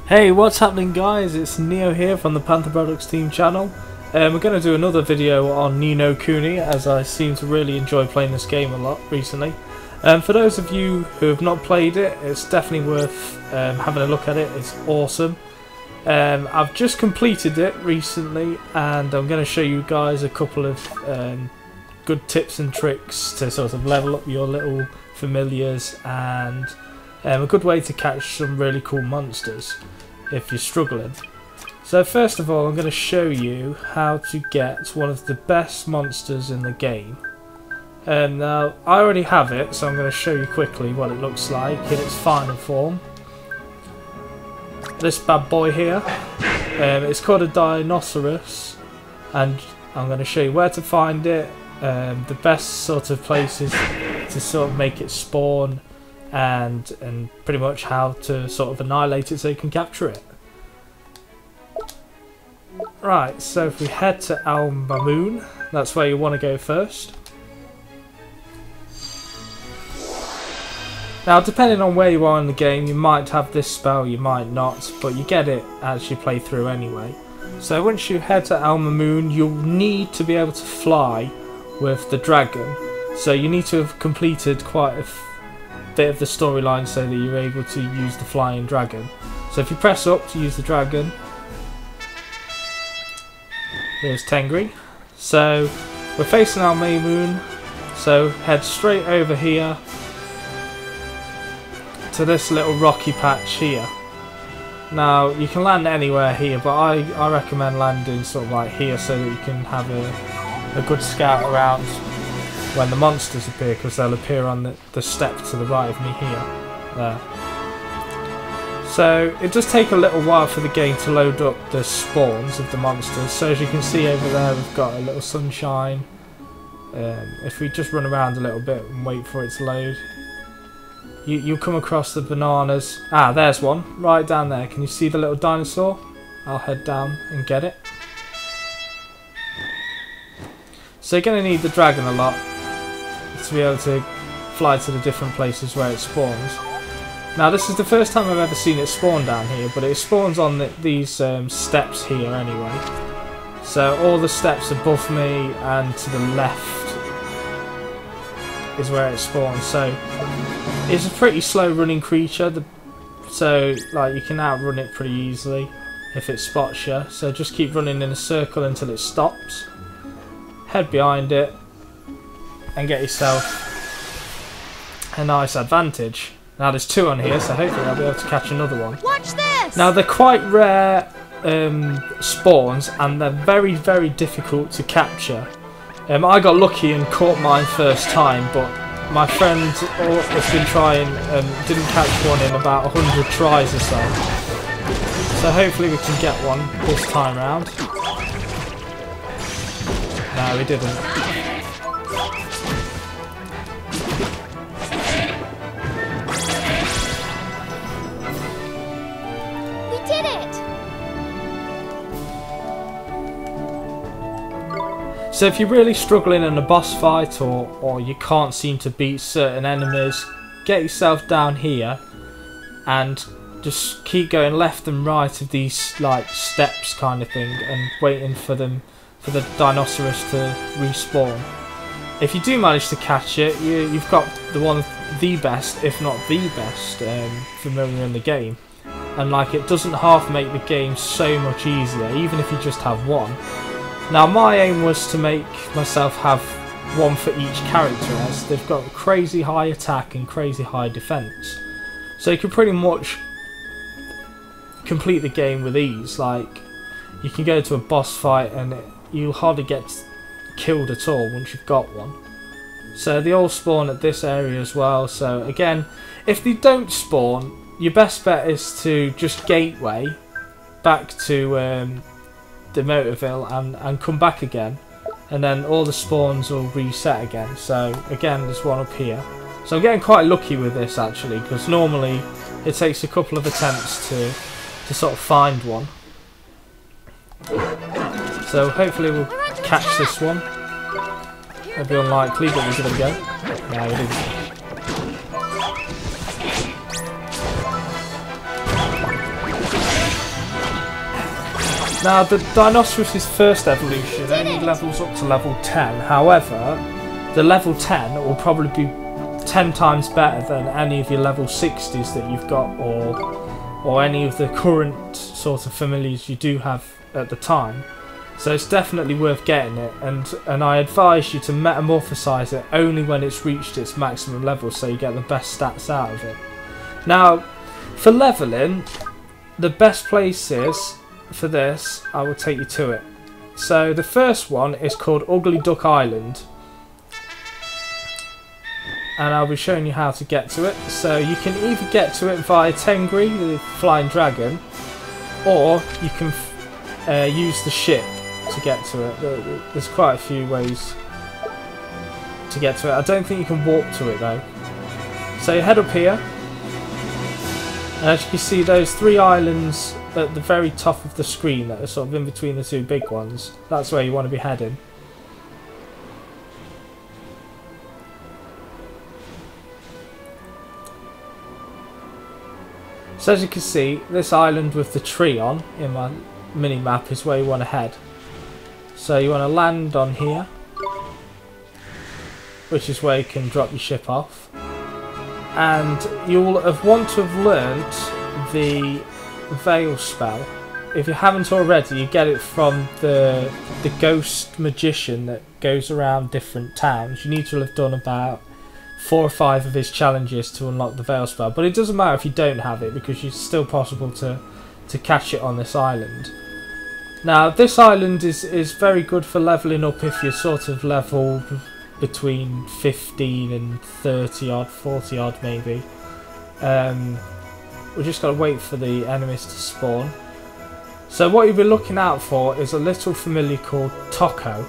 Hey, what's happening guys? It's Neo here from the Panther Products Team channel. We're going to do another video on No Kuni, as I seem to really enjoy playing this game a lot recently. For those of you who have not played it, it's definitely worth having a look at it. It's awesome. I've just completed it recently and I'm going to show you guys a couple of good tips and tricks to sort of level up your little familiars and a good way to catch some really cool monsters if you're struggling. So first of all, I'm going to show you how to get one of the best monsters in the game. Now I already have it, so I'm going to show you quickly what it looks like in its final form. This bad boy here, it's called a Dinosaurus, and I'm going to show you where to find it, the best sort of places to sort of make it spawn, and pretty much how to sort of annihilate it so you can capture it. Right, so if we head to Al Mamoon, that's where you want to go first. Now depending on where you are in the game, you might have this spell, you might not, but you get it as you play through anyway. So once you head to Al Mamoon, you'll need to be able to fly with the dragon. So you need to have completed quite a bit of the storyline so that you're able to use the flying dragon. So if you press up to use the dragon, there's Tengri. So we're facing Al Mamoon, so head straight over here to this little rocky patch here. Now you can land anywhere here, but I recommend landing sort of like here so that you can have a good scout around when the monsters appear, because they'll appear on the step to the right of me here. There. So it does take a little while for the game to load up the spawns of the monsters. So as you can see over there, we've got a little sunshine. If we just run around a little bit and wait for it to load, you'll come across the bananas. Ah, there's one right down there. Can you see the little dinosaur? I'll head down and get it. So you're going to need the dragon a lot to be able to fly to the different places where it spawns. Now this is the first time I've ever seen it spawn down here, but it spawns on these steps here anyway. So all the steps above me and to the left is where it spawns. So it's a pretty slow running creature, so like you can outrun it pretty easily if it spots you. So just keep running in a circle until it stops. Head behind it and get yourself a nice advantage. Now there's two on here, so hopefully I'll be able to catch another one. Watch this! Now they're quite rare spawns, and they're very, very difficult to capture. I got lucky and caught mine first time, but my friend has been trying and didn't catch one in about 100 tries or so. So hopefully we can get one this time round. No, we didn't. So if you're really struggling in a boss fight or you can't seem to beat certain enemies, get yourself down here and just keep going left and right of these like steps kind of thing and waiting for the Dinosaurus to respawn. If you do manage to catch it, you've got the best, if not the best, familiar in the game. And like it doesn't half make the game so much easier, even if you just have one. Now my aim was to make myself have one for each character, as they've got crazy high attack and crazy high defense. So you can pretty much complete the game with ease. Like you can go to a boss fight and you'll hardly get killed at all once you've got one. So they all spawn at this area as well. So again, if they don't spawn, your best bet is to just gateway back to the Motorville and come back again, and then all the spawns will reset again. So again, there's one up here. So I'm getting quite lucky with this actually, because normally it takes a couple of attempts to sort of find one. So hopefully we'll catch this one. It'll be unlikely, but we'll give it a go. No, we didn't. Now the Dinosaurus' first evolution only levels up to level 10, however the level 10 will probably be 10 times better than any of your level 60s that you've got, or any of the current sort of familiars you do have at the time. So it's definitely worth getting it, and I advise you to metamorphosize it only when it's reached its maximum level, so you get the best stats out of it. Now for leveling, the best places for this, I will take you to it. So the first one is called Ugly Duck Island, and I'll be showing you how to get to it. So you can either get to it via Tengri, the flying dragon, or you can use the ship to get to it. There's quite a few ways to get to it. I don't think you can walk to it though. So you head up here, and as you can see, those 3 islands at the very top of the screen that are sort of in between the 2 big ones, that's where you want to be heading. So as you can see, this island with the tree on in my mini map is where you want to head. So you want to land on here, which is where you can drop your ship off, and you'll want to have learnt the Veil spell. If you haven't already, you get it from the ghost magician that goes around different towns. You need to have done about 4 or 5 of his challenges to unlock the Veil spell, but it doesn't matter if you don't have it, because it's still possible to catch it on this island. Now this island is very good for levelling up if you're sort of level between 15 and 30 odd, 40 odd maybe. We just got to wait for the enemies to spawn. So what you'll be looking out for is a little familiar called Toko.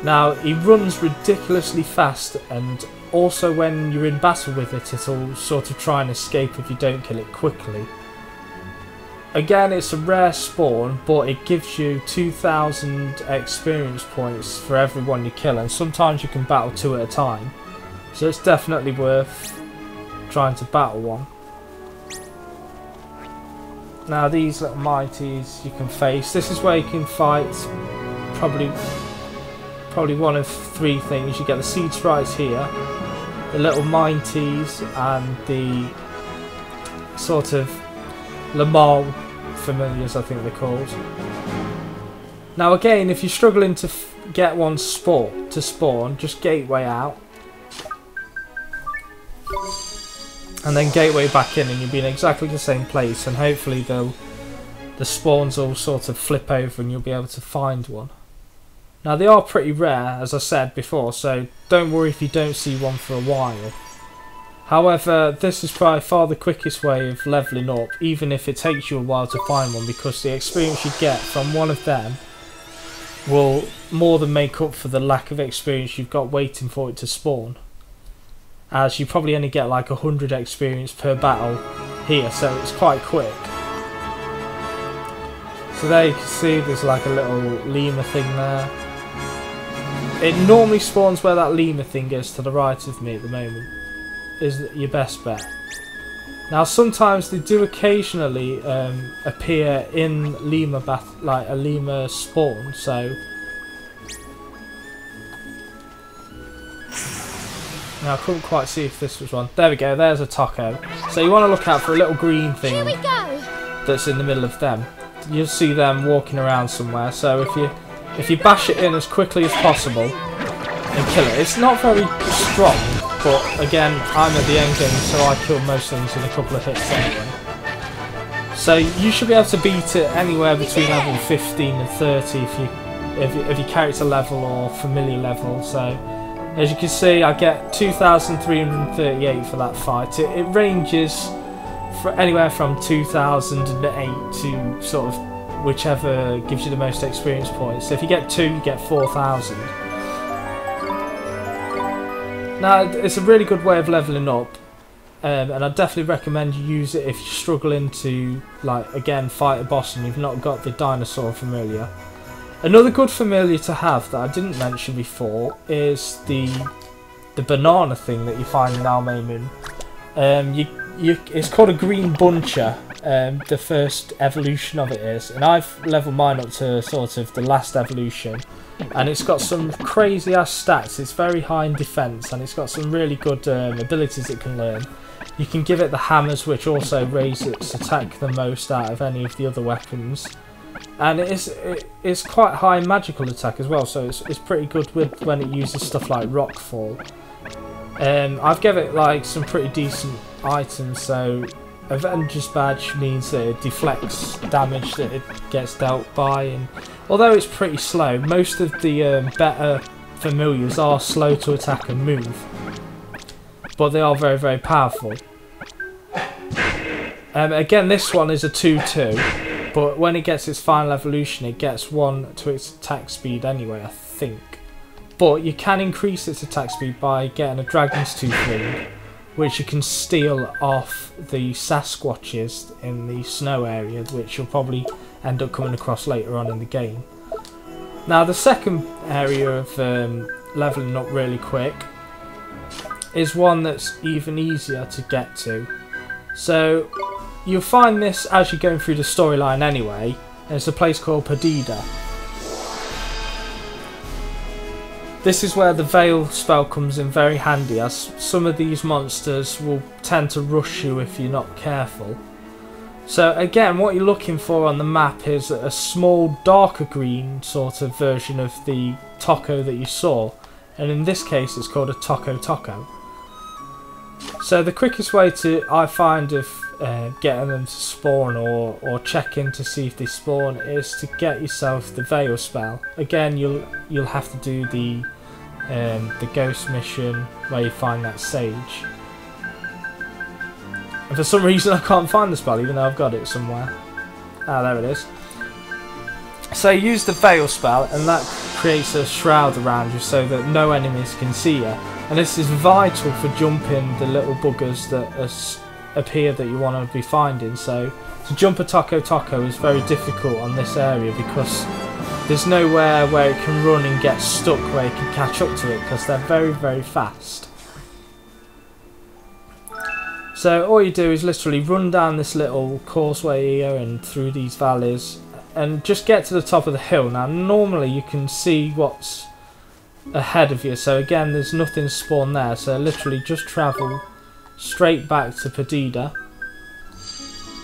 Now he runs ridiculously fast, and also when you're in battle with it, it'll sort of try and escape if you don't kill it quickly. Again, it's a rare spawn, but it gives you 2,000 experience points for every one you kill, and sometimes you can battle 2 at a time. So it's definitely worth trying to battle one. Now these little mighties you can face. This is where you can fight probably one of 3 things. You get the seed sprites here, the little mighties, and the sort of Lamal familiars, I think they're called. Now again, if you're struggling to get one to spawn, just gateway out, and then gateway back in, and you'll be in exactly the same place, and hopefully the spawns will sort of flip over and you'll be able to find one. Now they are pretty rare, as I said before, so don't worry if you don't see one for a while. However, this is by far the quickest way of levelling up, even if it takes you a while to find one, because the experience you get from one of them will more than make up for the lack of experience you've got waiting for it to spawn. As you probably only get like 100 experience per battle here, so it's quite quick. So there you can see there's like a little lemur thing there. It normally spawns where that lemur thing is to the right of me at the moment. Is your best bet. Now sometimes they do occasionally appear in lemur like a lemur spawn, so now I couldn't quite see if this was one. There we go, there's a Toko. So you want to look out for a little green thing that's in the middle of them. You'll see them walking around somewhere, so if you bash it in as quickly as possible and kill it. It's not very strong, but again, I'm at the end game, so I kill most things in a couple of hits anyway. So you should be able to beat it anywhere between level 15 and 30 if your character level or familiar level. So as you can see, I get 2,338 for that fight. It ranges for anywhere from 2,008 to sort of whichever gives you the most experience points. So if you get 2, you get 4,000. Now it's a really good way of leveling up, and I definitely recommend you use it if you're struggling to, like, again, fight a boss and you've not got the dinosaur familiar. Another good familiar to have that I didn't mention before is the banana thing that you find in Almeimun. It's called a green buncher, the first evolution of it is, and I've leveled mine up to sort of the last evolution, and it's got some crazy ass stats. It's very high in defense, and it's got some really good abilities it can learn. You can give it the hammers, which also raise its attack the most out of any of the other weapons, and it's quite high in magical attack as well, so it's pretty good with when it uses stuff like rockfall. I've given it like some pretty decent items, so Avenger's Badge means that it deflects damage that it gets dealt by, and although it's pretty slow, most of the better familiars are slow to attack and move, but they are very, very powerful. Again, this one is a 2-2, but when it gets its final evolution, it gets 1 to its attack speed anyway, I think. But you can increase its attack speed by getting a Dragon's Tooth ring, which you can steal off the Sasquatches in the snow area, which you'll probably end up coming across later on in the game. Now, the second area of levelling up really quick is one that's even easier to get to. So you'll find this as you're going through the storyline anyway, and it's a place called Perdido. This is where the Veil spell comes in very handy, as some of these monsters will tend to rush you if you're not careful. So again, what you're looking for on the map is a small darker green sort of version of the taco that you saw, and in this case it's called a taco. So the quickest way I find of getting them to spawn or checking to see if they spawn is to get yourself the Veil spell. Again, you'll have to do the ghost mission where you find that sage. And for some reason I can't find the spell, even though I've got it somewhere. Ah, there it is. So you use the Veil spell, and that creates a shroud around you so that no enemies can see you. And this is vital for jumping the little buggers that appear that you want to be finding. So to jump a taco is very difficult on this area because there's nowhere where it can run and get stuck where it can catch up to it, because they're very, very fast. So all you do is literally run down this little causeway here and through these valleys and just get to the top of the hill. Now normally you can see what's ahead of you, so again there's nothing spawned there, so literally just travel straight back to Perdido.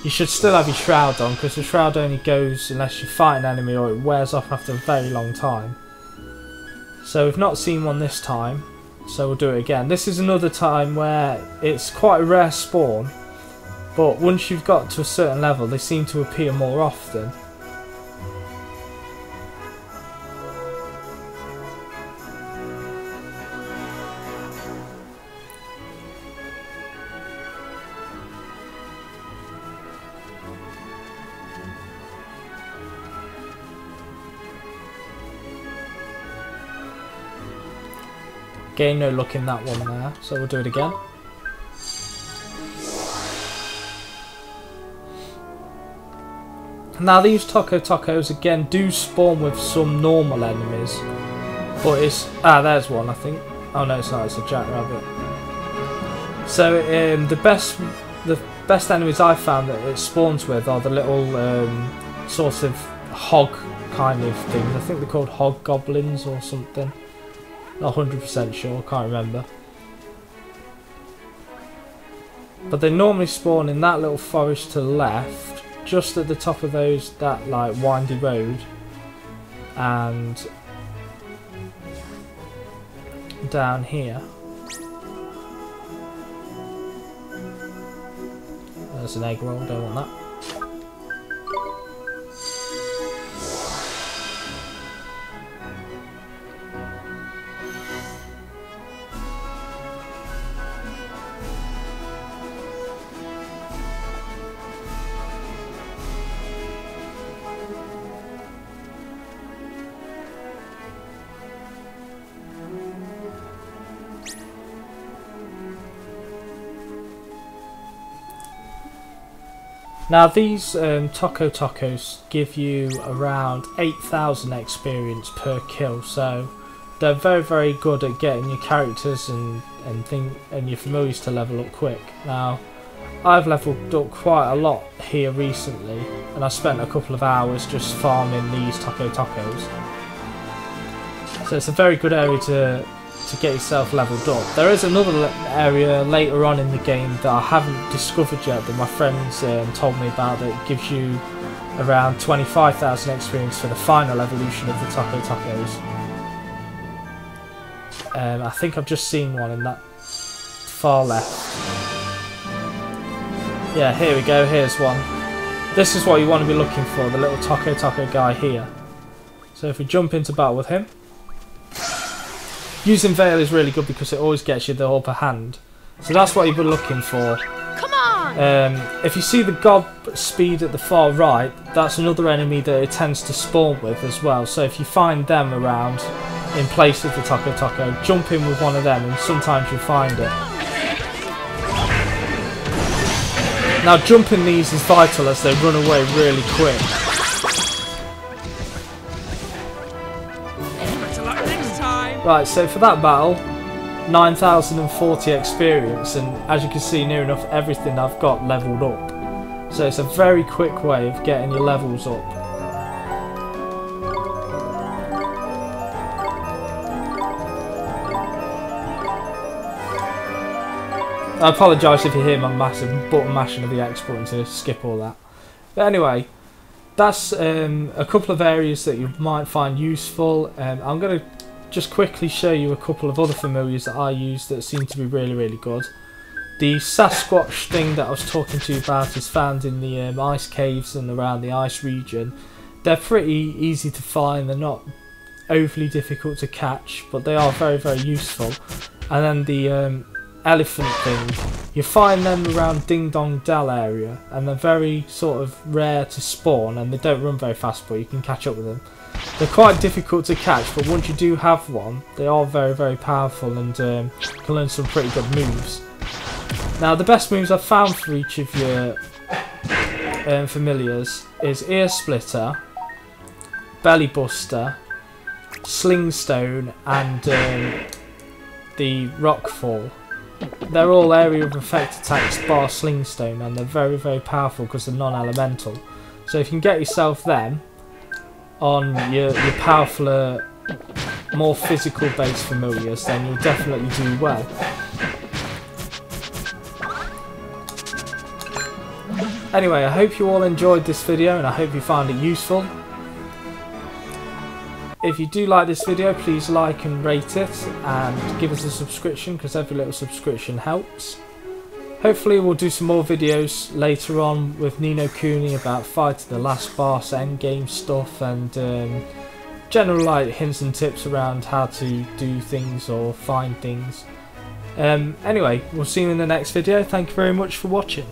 You should still have your shroud on, because the shroud only goes unless you fight an enemy or it wears off after a very long time. So we've not seen one this time, so we'll do it again. This is another time where it's quite a rare spawn, but once you've got to a certain level they seem to appear more often. Again, no luck in that one there, so we'll do it again. Now these tacos again do spawn with some normal enemies, but it's there's one I think. Oh no, it's not. It's a jackrabbit. So the best enemies I've found that it spawns with are the little sort of hog kind of things. I think they're called hog goblins or something. Not 100% sure, can't remember. But they normally spawn in that little forest to the left, just at the top of that like windy road, and down here. There's an egg roll, don't want that. Now these tacos give you around 8,000 experience per kill, so they're very, very good at getting your characters and your familiars to level up quick. Now I've leveled up quite a lot here recently, and I spent a couple of hours just farming these tacos. So it's a very good area to get yourself leveled up. There is another area later on in the game that I haven't discovered yet that my friends told me about that gives you around 25,000 experience for the final evolution of the tacos. I think I've just seen one in that far left. Yeah, here we go, here's one. This is what you want to be looking for, the little taco guy here. So if we jump into battle with him, using Veil is really good because it always gets you the upper hand. So that's what you've been looking for. Come on! If you see the God Speed at the far right, that's another enemy that it tends to spawn with as well. So if you find them around in place of the taco, jump in with one of them and sometimes you'll find it. Now jumping these is vital as they run away really quick. Right, so for that battle, 9,040 experience, and as you can see, near enough everything I've got leveled up. So it's a very quick way of getting your levels up. I apologise if you hear my massive button mashing of the X button to skip all that. But anyway, that's a couple of areas that you might find useful. I'm going to just quickly show you a couple of other familiars that I use that seem to be really good. The Sasquatch thing that I was talking to you about is found in the ice caves and around the ice region. They're pretty easy to find, they're not overly difficult to catch, but they are very useful. And then the elephant thing, you find them around Ding Dong Dell area, and they're very sort of rare to spawn, and they don't run very fast, but you can catch up with them. They're quite difficult to catch, but once you do have one, they are very powerful and can learn some pretty good moves. Now the best moves I've found for each of your familiars is Ear Splitter, Belly Buster, Sling Stone, and the Rock Fall. They're all area of effect attacks bar Sling Stone, and they're very powerful because they're non-elemental. So if you can get yourself them on your powerfuler, more physical based familiars, then you'll definitely do well. Anyway, I hope you all enjoyed this video and I hope you found it useful. If you do like this video, please like and rate it and give us a subscription because every little subscription helps. Hopefully we'll do some more videos later on with No Kuni about fighting the last boss, endgame stuff, and general like hints and tips around how to do things or find things. Anyway, we'll see you in the next video. Thank you very much for watching.